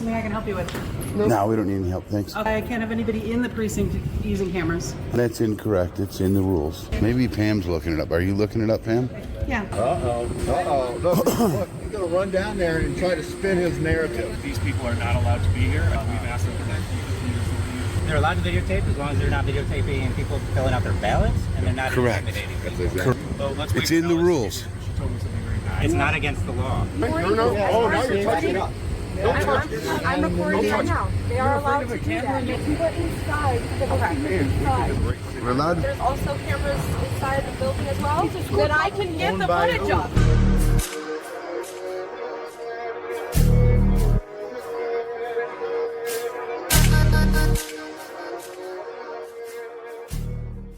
Something I can help you with? No, we don't need any help, thanks. Okay, I can't have anybody in the precinct using cameras. That's incorrect. It's in the rules. Maybe Pam's looking it up. Are you looking it up, Pam? Yeah. Look, he's going to run down there and try to spin his narrative. These people are not allowed to be here. We've asked them for that. They're allowed to videotape as long as they're not videotaping people filling out their ballots and they're not Correct. intimidating That's people. exactly. So let's wait It's for in the Alex. rules. She told me something very nice. It's not against the law. No. Oh, now you're touching it up. Don't touch it. I'm recording right now. They are allowed to do that. They can put inside. Inside. We're allowed to. There's also cameras inside the building as well that I can get the footage of.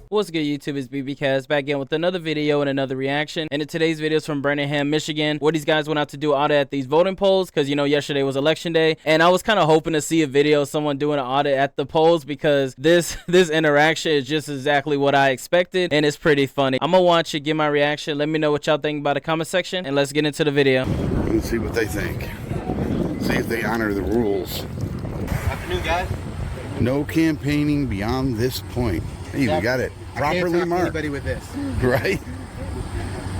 What's good, YouTube? It's BBcast back again with another video and another reaction. And in today's video is from Birmingham, Michigan, where these guys went out to do audit at these voting polls because, you know, yesterday was election day. And I was kind of hoping to see a video of someone doing an audit at the polls because this interaction is just exactly what I expected. And it's pretty funny. I'm going to watch it, give my reaction. Let me know what y'all think about the comment section. And let's get into the video. Let's see what they think. See if they honor the rules. Afternoon, guys. No campaigning beyond this point. Hey, we got it properly marked. Anybody with this. Right?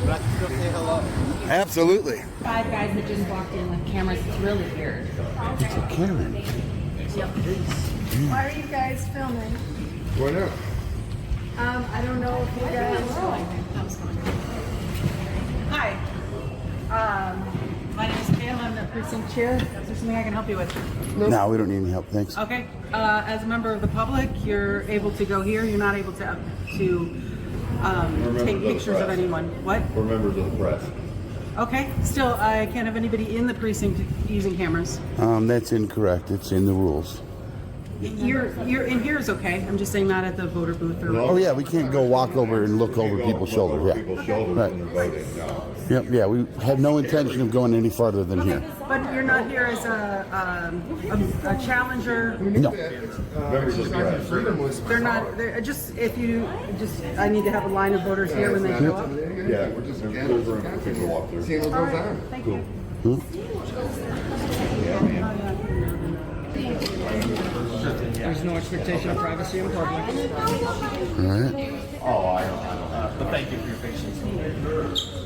But I can still say hello. Absolutely. 5 guys that just walked in with cameras. It's really weird. It's a Karen. Why are you guys filming? Why not? I don't know if you guys. Hi. My name is Pam. I'm the precinct chair. Is there something I can help you with? No, we don't need any help, thanks. Okay. As a member of the public, you're able to go here. You're not able to take pictures of anyone. What? We're members of the press. Okay. Still, I can't have anybody in the precinct using cameras. That's incorrect. It's in the rules. You're in here is okay. I'm just saying not at the voter booth or. Oh yeah, we can't go walk over and look over people's shoulders. Yeah. People's shoulders Right. when they're voting. No. Yep. Yeah, we have no intention of going any farther than here. But you're not here as a challenger. No. Members of the press. They're not. They're just if you just. I need to have a line of voters here when they show up. Yeah, we're just there's room for people to walk through. See what goes on. Thank you. There's no expectation of privacy in public. All right. Oh, I don't have. But thank you for your patience.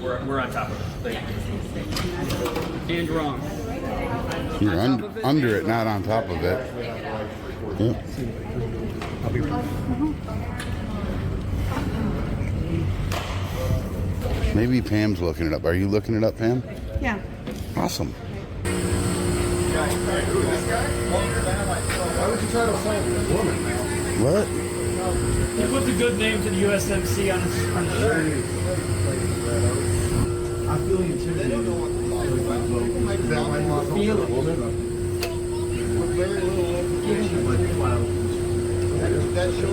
We're on top of it. Thank you. And wrong. You're under it, not on top of it. Yep. I'll be right. Maybe Pam's looking it up. Are you looking it up, Pam? Yeah. Awesome. Why would you try to assault a woman? What? He put the good name to the USMC on his shirt. I feel intimidated. Is that why you feel a woman? With very little information.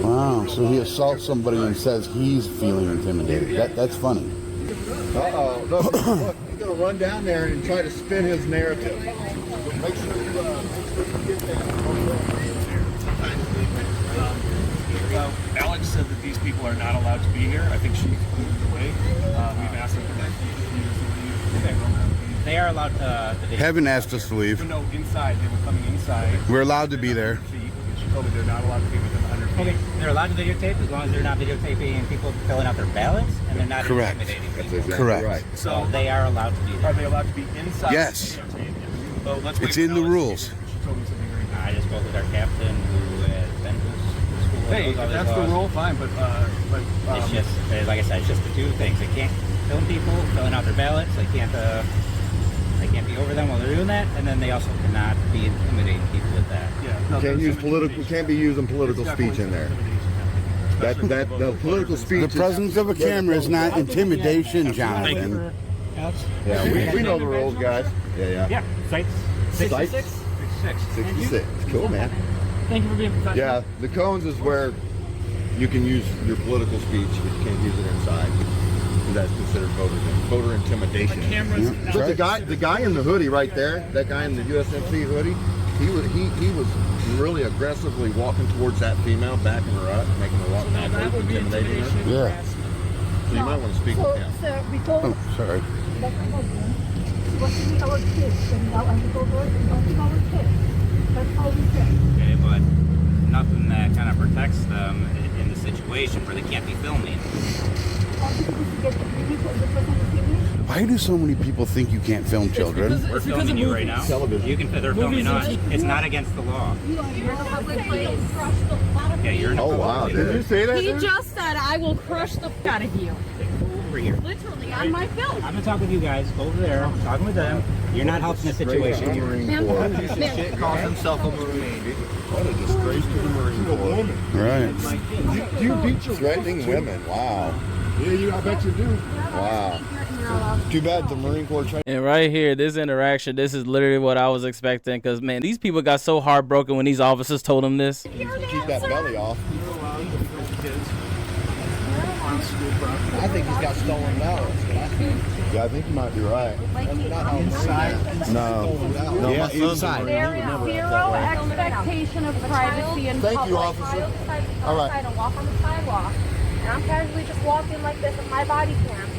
Wow. So he assaults somebody and says he's feeling intimidated. That's funny. Look, he's going to run down there and try to spin his narrative. Make sure you get that. Alex said that these people are not allowed to be here. I think she's moved away. We've asked them for that. They are allowed to videotape. Haven't asked us to leave. Even though inside, they were coming inside. We're allowed to be there. Feet, and she told me they're not allowed to be within 100 feet. Okay, they're allowed to videotape as long as they're not videotaping people filling out their ballots and they're not Correct. intimidating That's people. exactly Correct. right. So they are allowed to do Are that. they allowed to be inside? Yes. So let's wait It's for in the Alex. rules. She told me something very nice. I just spoke with our captain who has been to school. Hey, knows all if these that's the laws. rule, fine, but It's just, like I said, it's just the two things. They can't film people filling out their ballots. They can't be over them while they're doing that, and then they also cannot be intimidating people with that. yeah, no, Can't there's use political. Can't be using political speech in there. That the political speech. The presence of a camera is not intimidation, Jonathan. Yeah, we know the rules, guys. Yeah. Yeah, sites. 66. 66. Cool, man. Thank you for being professional. Yeah, the cones is where you can use your political speech, but you can't use it inside. That's considered voter intimidation. The cameras. But the guy in the hoodie right there, that guy in the USMC hoodie, he was really aggressively walking towards that female, backing her up, making her walk That backwards, would be intimidating her. intimidation. Yeah. So you might want to speak with him. So because Oh, sorry. watching our kids and now I'm over watching our kids. situation where they can't be filming. Why do so many people think you can't film children? We're filming you right now. Television. You can. They're filming us. It's not against the law. Yeah, you're in a Oh public wow! place. Did you say that? He dude? just said, I will crush the f out of you. Over here. Literally, on my film. I'm gonna talk with you guys. Go over there. I'm talking with them. You're not helping the situation. Shit calls himself a Marine. What a disgrace to the Marine Corps. Right. Do you beat your threatening women? Wow. Yeah, I bet you do. Wow. Too bad the Marine Corps tried. And right here, this interaction, this is literally what I was expecting. Because, man, these people got so heartbroken when these officers told them this. Keep that belly off. I think he's got stolen ballots. Yeah, I think you might be right. No. Yeah, inside. There is zero expectation of privacy in public. Thank you, officer. All right. And walk on the sidewalk. And I'm casually just walking like this with my body cam.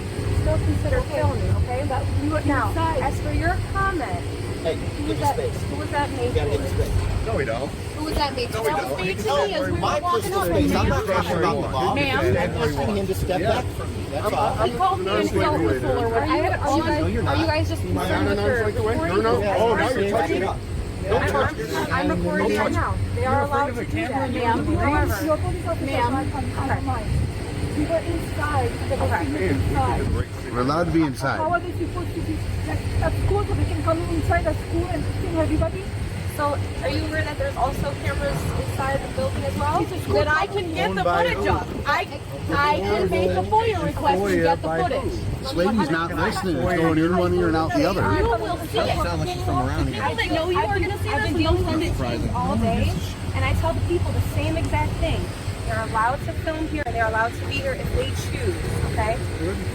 Still considered filming, okay? But now, as for your comment, Hey, give me space. who was that made You gotta give me for? space. No, we don't. Who was that made for? No, we That was don't. made to me as we were My walking personal up. space. I'm not Ma'am, talking about the law. Ma'am. I'm asking him to step back from me. That's all. he called me an ill whistle or what? Are you guys just concerned with your recording? No. Oh, now you're touching it. I'm recording right now. They are allowed to do that, ma'am. However, ma'am. We were inside. We're allowed to be inside. How are they supposed to be at school so they can come inside the school and film everybody? So, are you aware that there's also cameras inside the building as well? That I can get the footage of. I can make a FOIA request to get the footage. This lady's not listening. It's going in one ear and out the other. You will see it. Sound like she's from around here. I know you are going to see this. They'll send it to you all day. And I tell the people the same exact thing. They're allowed to film here and they're allowed to be here if they choose, okay?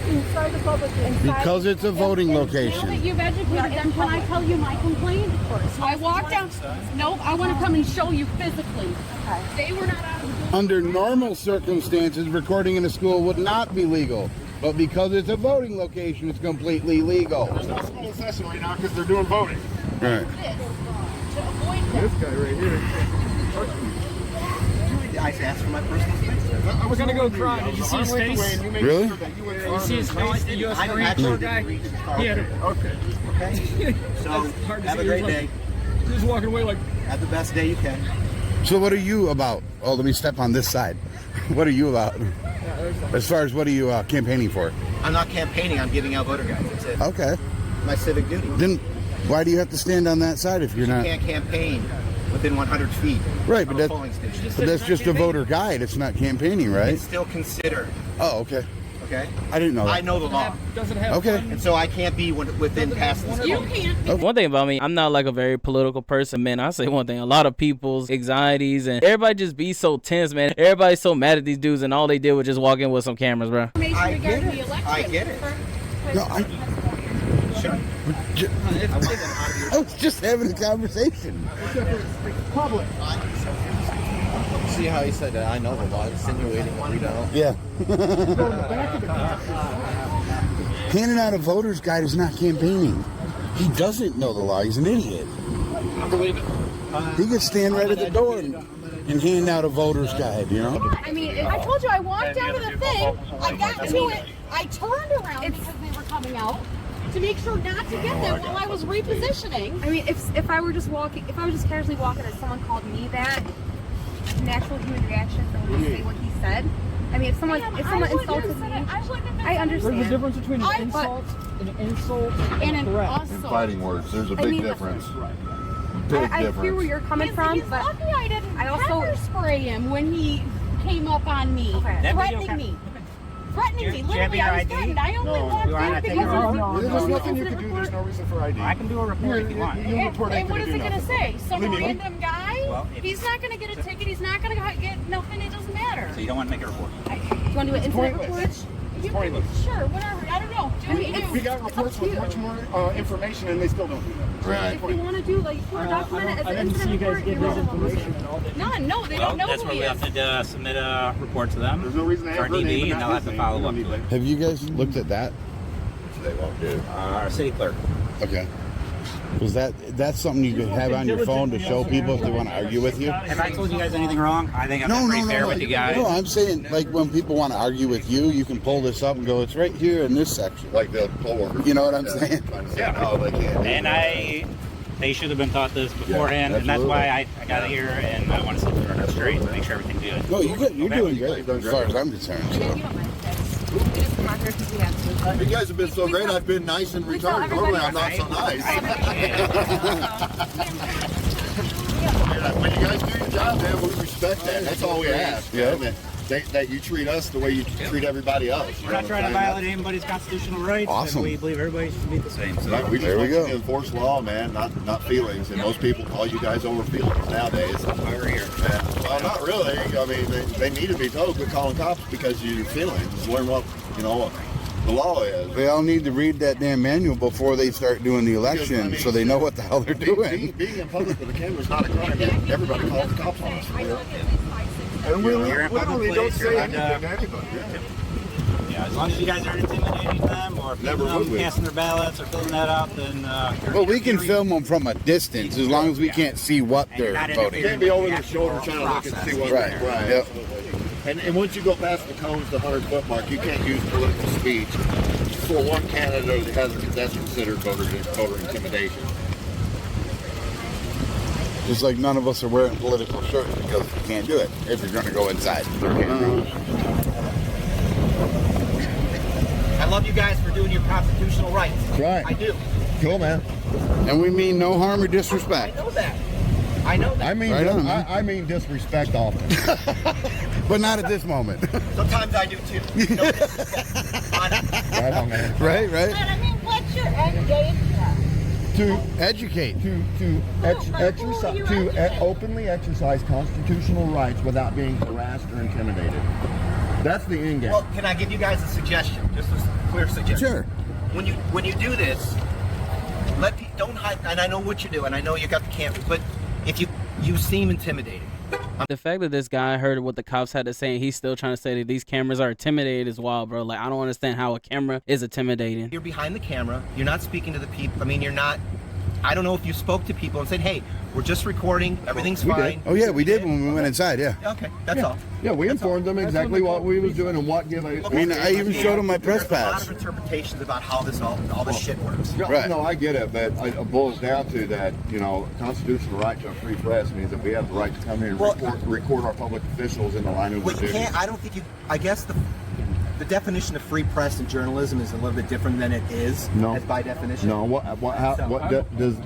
Inside the public. Because it's a voting Now location. that you've educated them, can I tell you my complaint? I walked down. Nope, I want to come and show you physically. Okay. They were not out of the Under normal circumstances, recording in a school would not be legal. But because it's a voting location, it's completely legal. There's no school session right now because they're doing voting. Right. to avoid that. This guy right here. I asked for my personal space. I was gonna go cry. Did you see his face? Really? You see his face, the U.S. I Marine Corps guy? He had a, Okay. Okay. So hard to have see. a great day. He was walking away like, Have the best day you can. So what are you about? Oh, let me step on this side. What are you about? As far as what are you campaigning for? I'm not campaigning. I'm giving out voter guides. That's it. Okay. My civic duty. Then why do you have to stand on that side if you're You not? can't campaign within 100 feet Right, but of a polling station. that's just a voter guide. It's not campaigning, right? It's still considered. Oh, okay. Okay. I didn't know that. I know the law, doesn't have Okay. and so I can't be within past this You law. can't. One thing about me, I'm not like a very political person, man. I say one thing, a lot of people's anxieties and everybody just be so tense, man. Everybody's so mad at these dudes and all they did was just walk in with some cameras, bro. I get it. I get it. No, I was just having a conversation. Public. See how he said that? I know the law. Insinuating what we don't. Yeah. Handing out a voter's guide is not campaigning. He doesn't know the law. He's an idiot. I believe it. He could stand right at the door and hand out a voter's guide, you know? I mean, I told you I walked down to the thing. I got to it. I turned around because they were coming out to make sure not to get them while I was repositioning. I mean, if I were just walking, if I was just casually walking and someone called me that, natural human reaction for me to say what he said. I mean, if someone insulted me, I understand. There's a difference between an insult and And an threat. In assault. fighting words, there's a I big mean, difference. Big I hear where difference. you're coming from, He's but lucky I didn't I also- pepper spray him when he came up on me, Okay. threatening me. Threatening me. Literally, your I was ID? threatened. I only walked you wanna in take because your own? of There's nothing you can do. There's no reason for ID. I can do a report if you want. You report And what anything is it to do going to nothing. say? Some Leave me alone. random guy? Well, if- He's not going to get a ticket. He's not going to get nothing. It doesn't matter. So you don't want to make a report. do you want to do an incident pointless. report? It's pointless. Sure, whatever. I don't know. Do what you do. We got reports with much more information, and they still don't do that. Right. If you want to do like for a document as I an didn't see you incident guys report, get you're his welcome. information and all that. None. No, they Well, don't know that's who where he we is. have to submit a report to them. There's no reason to Our have her name, DD, but and not they'll have his to name. follow We up don't to need it. Have you guys looked at that? that. They won't do. Our city clerk. Okay. Because that's something you could have on your phone to show people if they want to argue with you. Have I told you guys anything wrong? I think I'm pretty fair with you guys. No, I'm saying, like, when people want to argue with you, you can pull this up and go, it's right here in this section. Like the coworker. You know what I'm saying? Yeah. No, they can't. And they should have been taught this beforehand, and that's why I got here, and I want to set the record straight and make sure everything's good. No, you're doing great as far as I'm concerned. So. You guys have been so great. I've been nice and retarded. Normally, I'm not so nice. When you guys do your job, man, we respect that. That's all we ask. Yeah. Man, that you treat us the way you treat everybody else. We're not trying to violate anybody's constitutional rights. Awesome. And we believe everybody should be the same. So Right, we just want you to enforce law, man, not feelings. And most people call you guys over feelings nowadays. That's why we're here. Yeah. Well, not really. I mean, they need to be told quit calling cops because of your feelings. Learn what the law is. They all need to read that damn manual before they start doing the election, so they know what the hell they're doing. Being in public with a camera is not a crime. Everybody calls the cops on us. And we literally don't say anything to anybody. yeah, as long as you guys aren't intimidating them or casting their ballots or filling that out, then. Well, we can film them from a distance as long as we can't see what they're voting. You can't be over their shoulder trying to look and see what. Right. Yep. And once you go past the cones, the 100-foot mark, you can't use political speech for one candidate that's considered voter intimidation. Just like none of us are wearing political shirts because we can't do it if you're going to go inside. I love you guys for doing your constitutional rights. Right. I do. Cool, man. And we mean no harm or disrespect. I know that. I know that. I mean disrespect often. But not at this moment. Sometimes I do too. No disrespect. Right on, man. Right. But I mean, what's your end game here? To educate. To openly exercise constitutional rights without being harassed or intimidated. That's the end game. Well, can I give you guys a suggestion? Just a clear suggestion. Sure. When you do this, don't hide. And I know what you do, and I know you got the cameras, but if you seem intimidating. The fact that this guy heard what the cops had to say and he's still trying to say that these cameras are intimidated is wild, bro. Like, I don't understand how a camera is intimidating. You're behind the camera. You're not speaking to the people. I mean, you're not. I don't know if you spoke to people and said, "Hey, we're just recording. Everything's fine." Oh yeah, we did when we went inside. Yeah. Okay, that's all. Yeah, we informed them exactly what we was doing and what give a. I mean, I even showed them my press There's a lot pass. of interpretations about how all this shit works. Right. No, I get it, but it boils down to that, constitutional right to a free press means that we have the right to come here and record our public officials in the line of Well, you duty. can't. I don't think you. I guess the definition of free press and journalism is a little bit different than it is. No. As by definition. No, does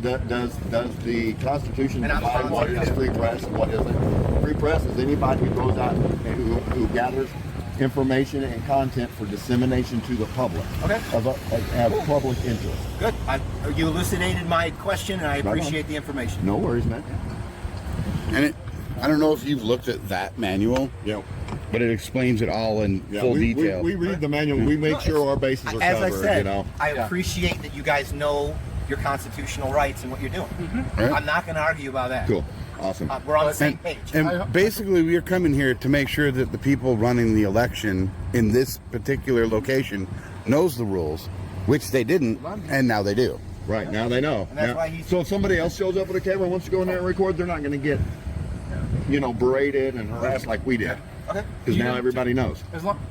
the Constitution define what is free press and what isn't? Free press is anybody who goes out and who gathers information and content for dissemination to the public. Okay. Of public interest. Good. You elucidated my question, and I appreciate the information. No worries, man. And I don't know if you've looked at that manual. Yeah. But it explains it all in full detail. We read the manual. We make sure our bases are As covered. I said, I appreciate that you guys know your constitutional rights and what you're doing. Right. I'm not going to argue about that. Cool. Awesome. We're on the same page. And basically, we're coming here to make sure that the people running the election in this particular location knows the rules, which they didn't, and now they do. Right, now they know. And that's why so if somebody else shows up with a camera and wants to go in there and record, they're not going to get, berated and harassed like we did. Okay. Because now everybody knows.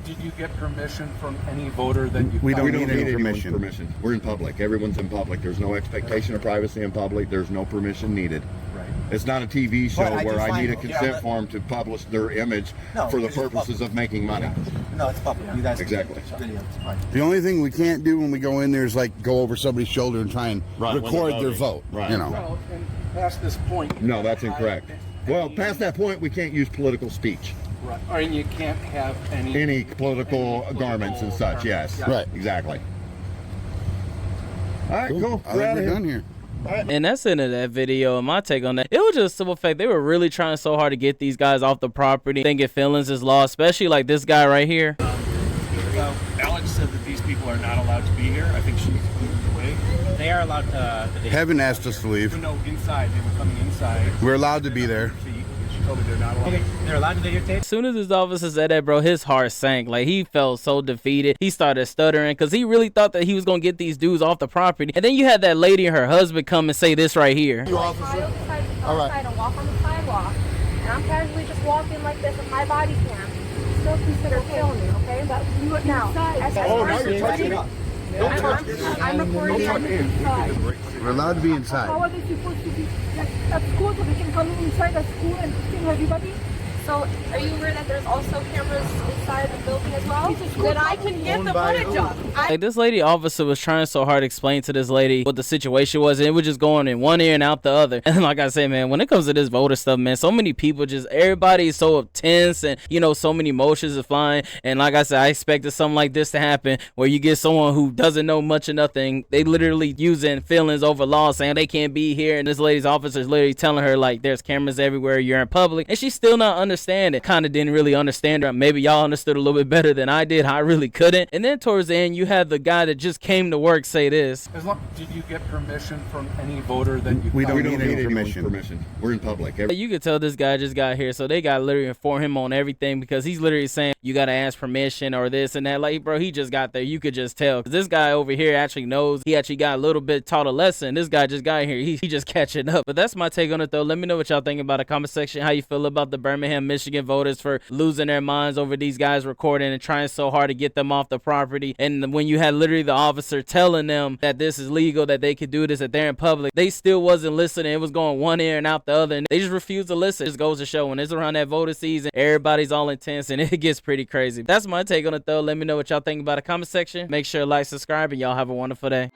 Did you get permission from any voter that you? We don't need any anyone's permission. We're in public. Everyone's in public. There's no expectation of privacy in public. There's no permission needed. Right. It's not a TV show But where I need a find- consent form to publish their image for the purposes of making money. No, it's public. You guys Exactly. Video. It's fine. The only thing we can't do when we go in there is like go over somebody's shoulder and try and Right, when record they're their voting. vote. Right. Well, and past this point. No, that's incorrect. Well, past that point, we can't use political speech. Right. Or you can't have Any political garments and such, yes. Right. Exactly. All right, cool. I think we're done here. And that's the end of that video. And my take on that, it was just a simple fact they were really trying so hard to get these guys off the property, thinking feelings is law, especially like this guy right here. Alex said that these people are not allowed to be here. I think she's moved away. They are allowed to. Heaven asked us to leave. No, inside. They were coming inside. We're allowed to be there. told me they're not allowed. Okay, they're allowed to videotape. As soon as his officer said that, bro, his heart sank. Like, he felt so defeated. He started stuttering because he really thought that he was gonna get these dudes off the property. And then you had that lady and her husband come and say this right here. You officer? All right. And walk on the sidewalk, and I'm casually just walking like this with my body cam. Still consider filming, okay? But you now, now you're touching up. Don't touch me. I'm recording. We're allowed to be inside. How are they supposed to be at school so they can come inside the school and film everybody? So, are you aware that there's also cameras inside the building as well that I can get the footage of? Like, this lady officer was trying so hard to explain to this lady what the situation was, and it was just going in one ear and out the other. And like I said, man, when it comes to this voter stuff, man, so many people just, everybody is so tense, and you know, so many emotions are flying. And like I said, I expected something like this to happen, where you get someone who doesn't know much of nothing. They literally using feelings over law, saying they can't be here, and this lady's officer is literally telling her like, there's cameras everywhere, you're in public, and she's still not understand it. Kind of didn't really understand her. Maybe y'all understood a little bit better than I did. I really couldn't. And then towards the end, you had the guy that just came to work say this. Did you get permission from any voter that you? We don't need any permission. We're in public. You could tell this guy just got here, so they got literally inform him on everything, because he's literally saying you got to ask permission or this and that. Like, bro, he just got there. You could just tell. This guy over here actually knows. He actually got a little bit taught a lesson. This guy just got here. He just catching up. But that's my take on it, though. Let me know what y'all think about the comment section. How you feel about the Birmingham, Michigan voters for losing their minds over these guys recording and trying so hard to get them off the property. And when you had literally the officer telling them that this is legal, that they could do this, that they're in public, they still wasn't listening. It was going one ear and out the other, and they just refused to listen. It just goes to show, when it's around that voter season, everybody's all intense and it gets pretty crazy. That's my take on it, though. Let me know what y'all think about the comment section. Make sure to like, subscribe, and y'all have a wonderful day.